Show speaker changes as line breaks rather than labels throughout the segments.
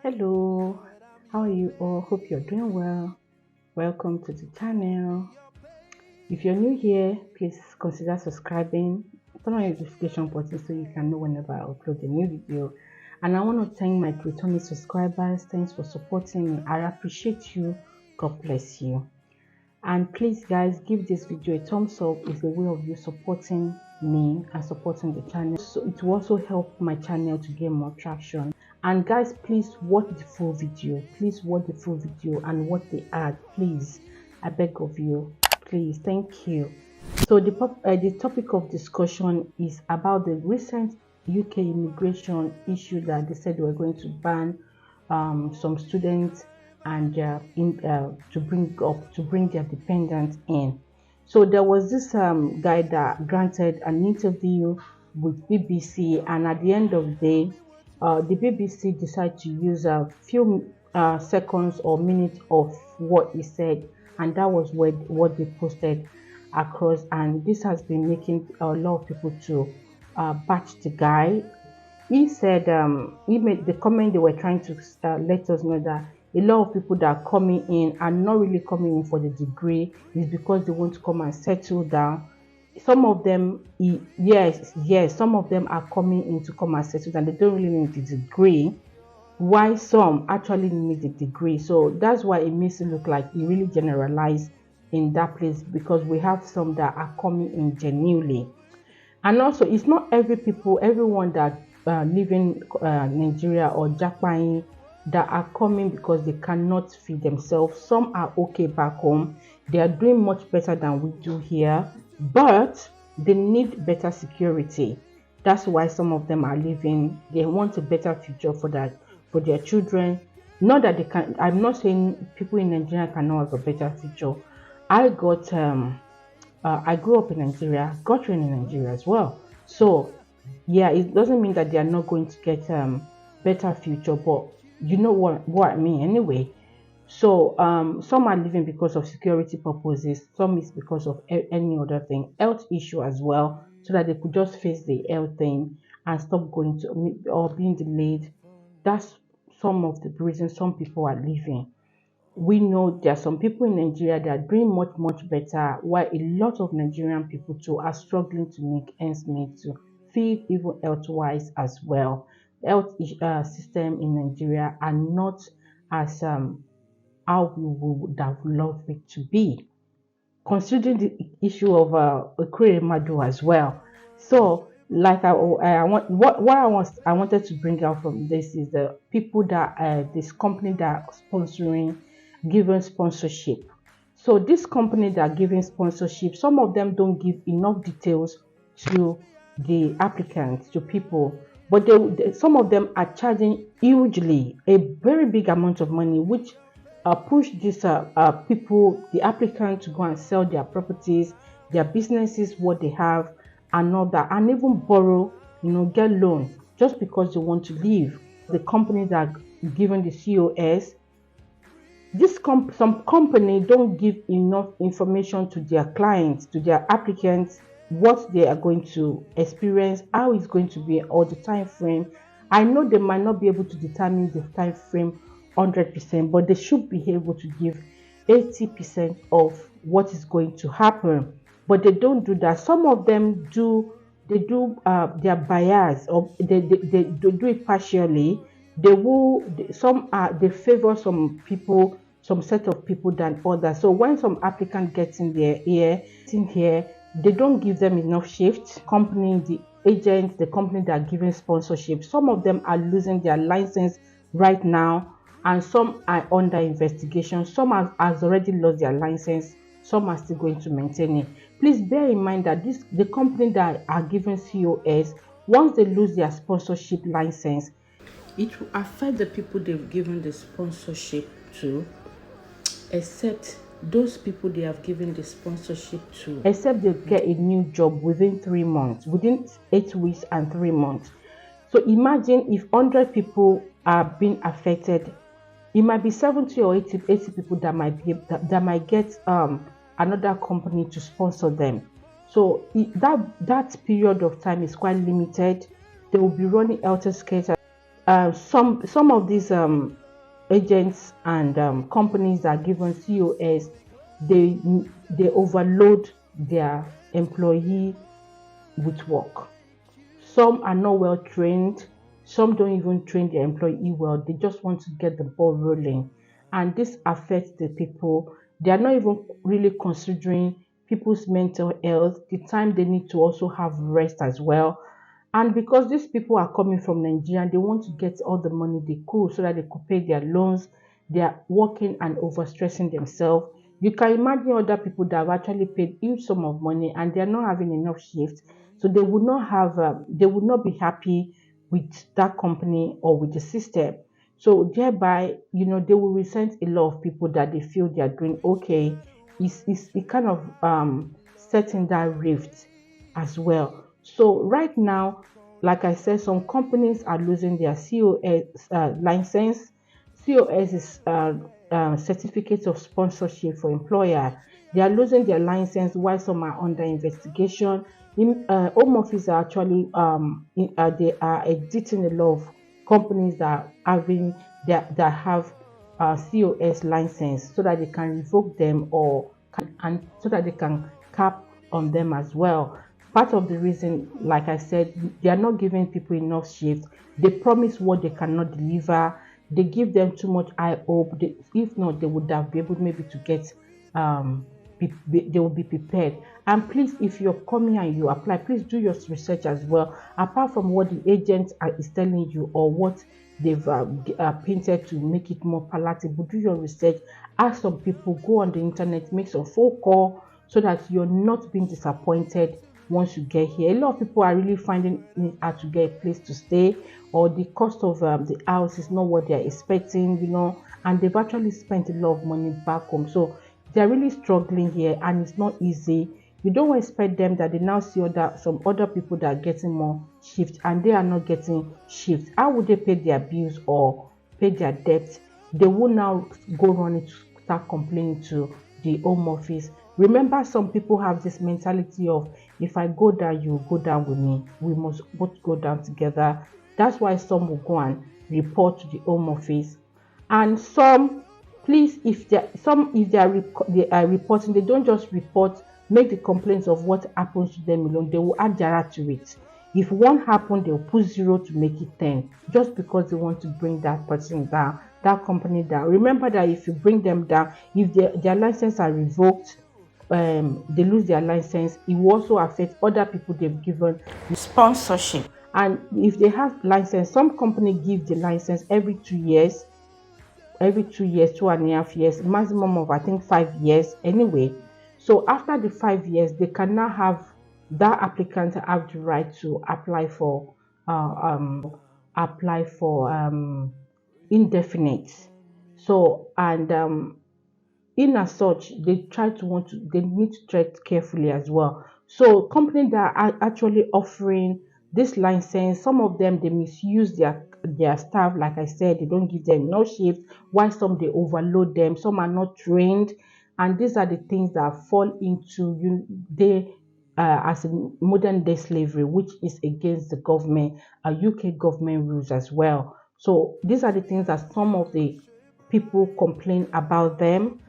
Hello, how are you all? Hope you're doing well. Welcome to the channel. If you're new here, please consider subscribing. Turn on your notification button so you can know whenever I upload a new video. And I want to thank my returning subscribers. Thanks for supporting me. I appreciate you. God bless you. And please, guys, give this video a thumbs up. It's a way of you supporting me and supporting the channel. So it will also help my channel to gain more traction. And guys, please watch the full video. Please watch the full video and what they add. Please, I beg of you. Please, thank you. So the topic of discussion is about the recent UK immigration issue that they said they were going to ban some students and to bring their dependents in. So there was this guy that granted an interview with BBC, and at the end of the day, the BBC decided to use a few seconds or minutes of what he said, and that was what they posted across. And this has been making a lot of people to batch the guy. He said he made the comment they were trying to let us know that a lot of people that are coming in are not really coming in for the degree. It's because they want to come and settle down. Some of them, yes, some of them are coming in to come and settle down. They don't really need the degree, while some actually need the degree. So that's why it makes it look like it really generalized in that place, because we have some that are coming in genuinely. And also, it's not everyone that live in Nigeria or Japan that are coming because they cannot feed themselves. Some are okay back home. They are doing much better than we do here, but they need better security. That's why some of them are leaving. They want a better future for their children. Not that they can. I'm not saying people in Nigeria cannot have a better future. I grew up in Nigeria, got trained in Nigeria as well. So yeah, it doesn't mean that they are not going to get better future, but you know what I mean anyway. So some are living because of security purposes, some is because of any other thing, health issue as well, so that they could just face the health thing and stop going to or being delayed. That's some of the reasons some people are leaving. We know there are some people in Nigeria that are doing much better, while a lot of Nigerian people too are struggling to make ends meet, to feed even health wise as well. Health system in Nigeria are not as how we would have loved it to be, considering the issue of Madu as well. So, like I want what I wanted to bring out from this is the people that this company that are sponsoring, giving sponsorship. So this company that are giving sponsorship, some of them don't give enough details to the applicants, to people, but some of them are charging hugely, a very big amount of money, which push these people, the applicants, to go and sell their properties, their businesses, what they have, and all that, and even borrow, get loan just because they want to leave. The companies that are giving the COS, some company don't give enough information to their clients, to their applicants, what they are going to experience, how it's going to be, or the time frame. I know they might not be able to determine the time frame 100%, but they should be able to give 80% of what is going to happen. But they don't do that. Some of them do. They do their bias, or they do it partially. They favor some people, some set of people than others. So when some applicant gets in here, they don't give them enough shift. The agents, the company that are giving sponsorship, some of them are losing their license right now, and some are under investigation. Some has already lost their license, some are still going to maintain it. Please bear in mind that the company that are giving COS, once they lose their sponsorship license, it will affect the people they've given the sponsorship to, except those people they have given the sponsorship to, except they get a new job within 3 months, within 8 weeks and 3 months. So imagine if 100 people are being affected, it might be 70 or 80 people that might get another company to sponsor them. So that period of time is quite limited. They will be running out of skates some of these agents and companies that are given COS, they overload their employee with work. Some are not well trained. Some don't even train their employee well. They just want to get the ball rolling. And this affects the people. They are not even really considering people's mental health, the time they need to also have rest as well. And because these people are coming from Nigeria, they want to get all the money they could so that they could pay their loans. They are working and overstressing themselves. You can imagine other people that have actually paid huge sum of money and they are not having enough shifts, so they would not have, they would not be happy with that company or with the system. So thereby, they will resent a lot of people that they feel they are doing okay. It's it kind of setting that rift as well. So right now, like I said, some companies are losing their COS license. COS is certificate of sponsorship for employer. They are losing their license while some are under investigation. Home Office are actually they are exiting a lot of companies that that have COS license so that they can revoke them and so that they can cap on them as well. Part of the reason, like I said, they are not giving people enough shift. They promise what they cannot deliver. They give them too much high hope. If not, they would have been able maybe to get um they will be prepared. And please, if you're coming and you apply, please do your research as well. Apart from what the agent is telling you or what they've painted to make it more palatable, do your research. Ask some people, go on the internet, make some phone call so that you're not being disappointed once you get here. A lot of people are really finding it hard to get a place to stay, or the cost of the house is not what they're expecting, and they've actually spent a lot of money back home. So they're really struggling here and it's not easy. You don't expect them that they now see some other people that are getting more shift and they are not getting shift. How would they pay their bills or pay their debts? They will now go running to start complaining to the Home Office. Remember, some people have this mentality of, if I go down, you go down with me. We must both go down together. That's why some will go and report to the Home Office. And some, please, if they are reporting, they don't just report, make the complaints of what happens to them alone. They will add Jara to it. If one happened, they'll put 0 to make it 10, just because they want to bring that person down, that company down. Remember that if you bring them down, if their license are revoked, they lose their license, it will also affect other people they've given sponsorship. And if they have license, some company give the license every 2 years, 2.5 years, maximum of I think 5 years anyway. So after the 5 years, they can now have that applicant have the right to apply for uh, um indefinite. So and in as such, they need to tread carefully as well. So companies that are actually offering this license, some of them they misuse their staff. Like I said, they don't give them no shift, while some they overload them, some are not trained. And these are the things that fall into they as a modern day slavery, which is against the government, UK government rules as well. So these are the things that some of the people complain about them.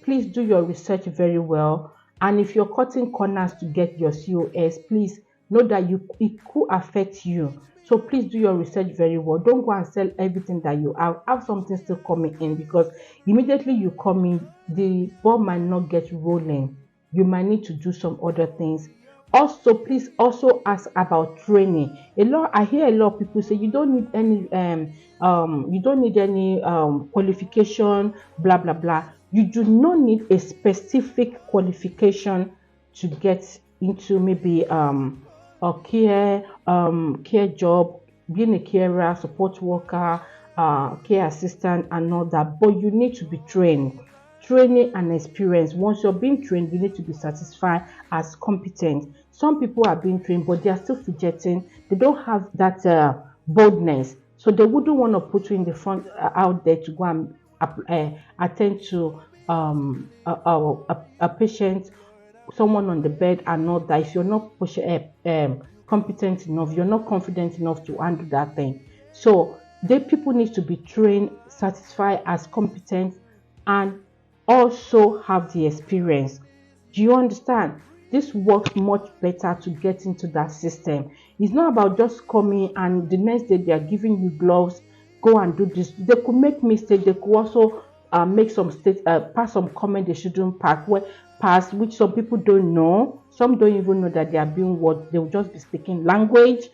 Please do your research very well. And if you're cutting corners to get your COS, please know that it could affect you. So please do your research very well. Don't go and sell everything that you have. Have something still coming in, because immediately you come in, the ball might not get rolling. You might need to do some other things. Also, please also ask about training. I hear a lot of people say you don't need any qualification, blah blah blah. You do not need a specific qualification to get into maybe a care job, being a carer, support worker, care assistant and all that. But you need to be trained. Training and experience. Once you're being trained, you need to be satisfied as competent. Some people are being trained, but they are still fidgeting. They don't have that boldness, so they wouldn't want to put you in the front out there to go and attend to a patient, someone on the bed, and not that. If you're not competent enough, you're not confident enough to handle that thing. So People need to be trained, certified as competent, and also have the experience. Do you understand? This works much better to get into that system. It's not about just coming and the next day they are giving you gloves, go and do this. They could make mistakes. They could also make some pass some comment they shouldn't pass, which some people don't know. Some don't even know that they are being what they will just be speaking language.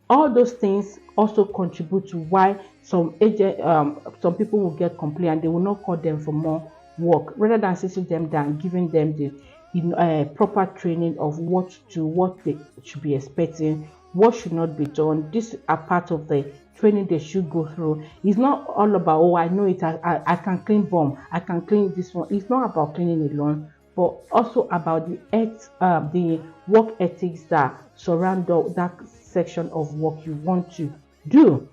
All those things also contribute to why some people will get complaint and they will not call them for more work, rather than sitting them down, giving them the proper training of what they should be expecting, what should not be done. These are part of the training they should go through. It's not all about, oh, I know it, I can clean bomb, I can clean this one. It's not about cleaning alone, but also about the work ethics that surround that section of work you want to do.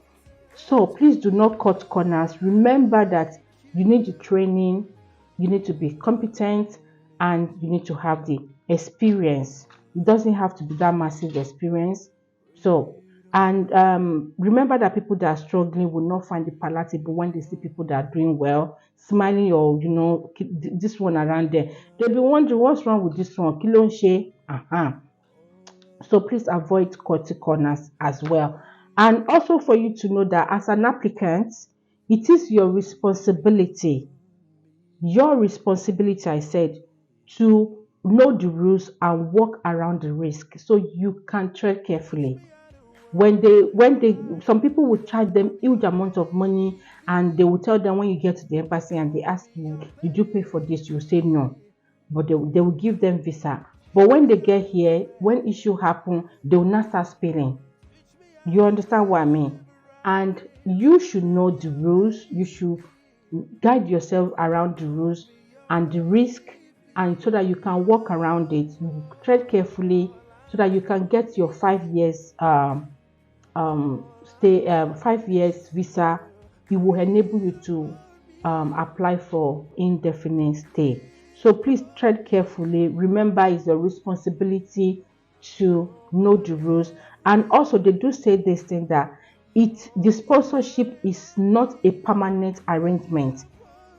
So please do not cut corners. Remember that you need the training, you need to be competent, and you need to have the experience. It doesn't have to be that massive experience. So, and remember that people that are struggling will not find it palatable when they see people that are doing well, smiling, or this one around there. They'll be wondering what's wrong with this one. Kilonche. So please avoid cutting corners as well. And also for you to know that as an applicant, it is your responsibility, I said, to know the rules and work around the risk so you can tread carefully. Some people will charge them huge amounts of money, and they will tell them when you get to the embassy and they ask you, did you pay for this? You say no, but they will give them visa. But when they get here, when issue happen, they will not start spilling. You understand what I mean? And you should know the rules. You should guide yourself around the rules and the risk, and so that you can walk around it. You tread carefully so that you can get your 5 years 5 years visa. It will enable you to apply for indefinite stay. So please tread carefully. Remember, it's your responsibility to know the rules. And also, they do say this thing that the sponsorship is not a permanent arrangement.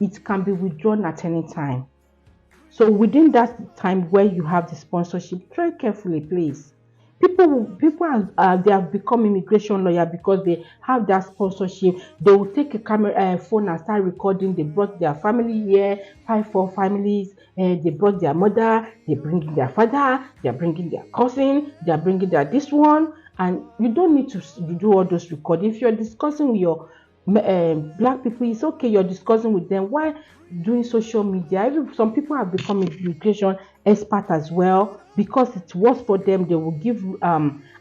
It can be withdrawn at any time. So within that time where you have the sponsorship, tread carefully, please. People they have become immigration lawyer because they have that sponsorship. They will take a camera, phone, and start recording. They brought their family here, 4 families. They brought their mother. They bringing their father. They are bringing their cousin. They are bringing their this one. And you don't need to do all those recording. If you're discussing with your black people, it's okay. You're discussing with them. Why doing social media? Some people have become immigration expert as well because it works for them. They will give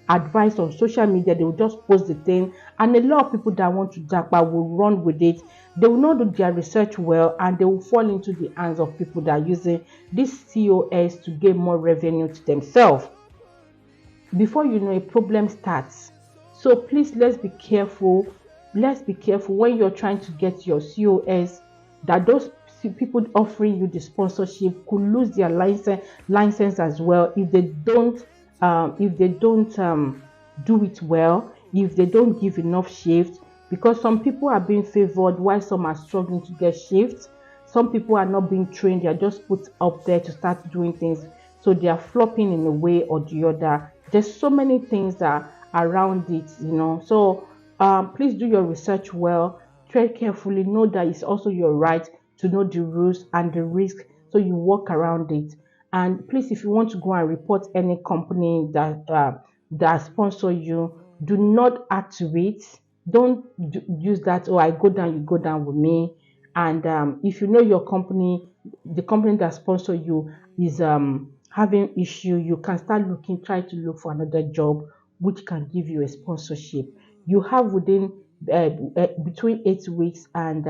advice on social media. They will just post the thing, and a lot of people that want to japa will run with it. They will not do their research well, and they will fall into the hands of people that are using this COS to gain more revenue to themselves. Before you know, a problem starts. So please, let's be careful. Let's be careful when you're trying to get your COS, that those people offering you the sponsorship could lose their license as well if they don't do it well, if they don't give enough shifts, because some people are being favored while some are struggling to get shifts. Some people are not being trained. They are just put up there to start doing things, so they are flopping in a way or the other. There's so many things that are around it, so please do your research well, tread carefully, know that it's also your right to know the rules and the risk, so you walk around it. And please, if you want to go and report any company that sponsor you, do not add to it. Don't use that, oh, I go down, you go down with me. And if you know your company, the company that sponsor you is having issue, you can start try to look for another job which can give you a sponsorship. You have within between 8 weeks and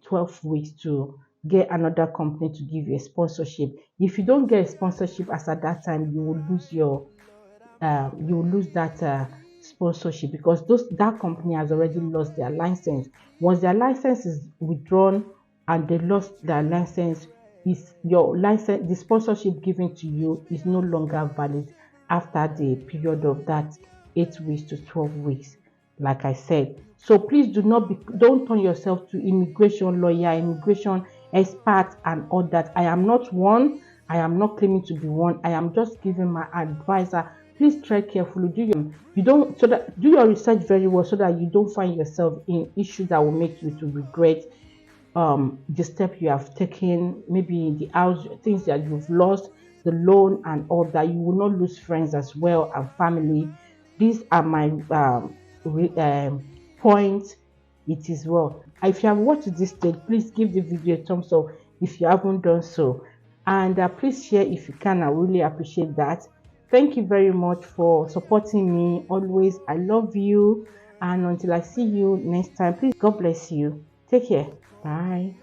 12 weeks to get another company to give you a sponsorship. If you don't get a sponsorship as at that time, you will lose that sponsorship, because that company has already lost their license. Once their license is withdrawn and they lost their license, the sponsorship given to you is no longer valid after the period of that 8 weeks to 12 weeks. Like I said, So please don't turn yourself to immigration lawyer, immigration expert, and all that. I am not one. I am not claiming to be one. I am just giving my advisor. Please tread carefully. Do your research very well so that you don't find yourself in issues that will make you to regret the step you have taken, maybe the house, things that you've lost, the loan and all that. You will not lose friends as well and family. These are my points. It is well. If you have watched this stage, please give the video a thumbs up if you haven't done so, and please share if you can. I really appreciate that. Thank you very much for supporting me always. I love you, and until I see you next time, please, God bless you. Take care. Bye.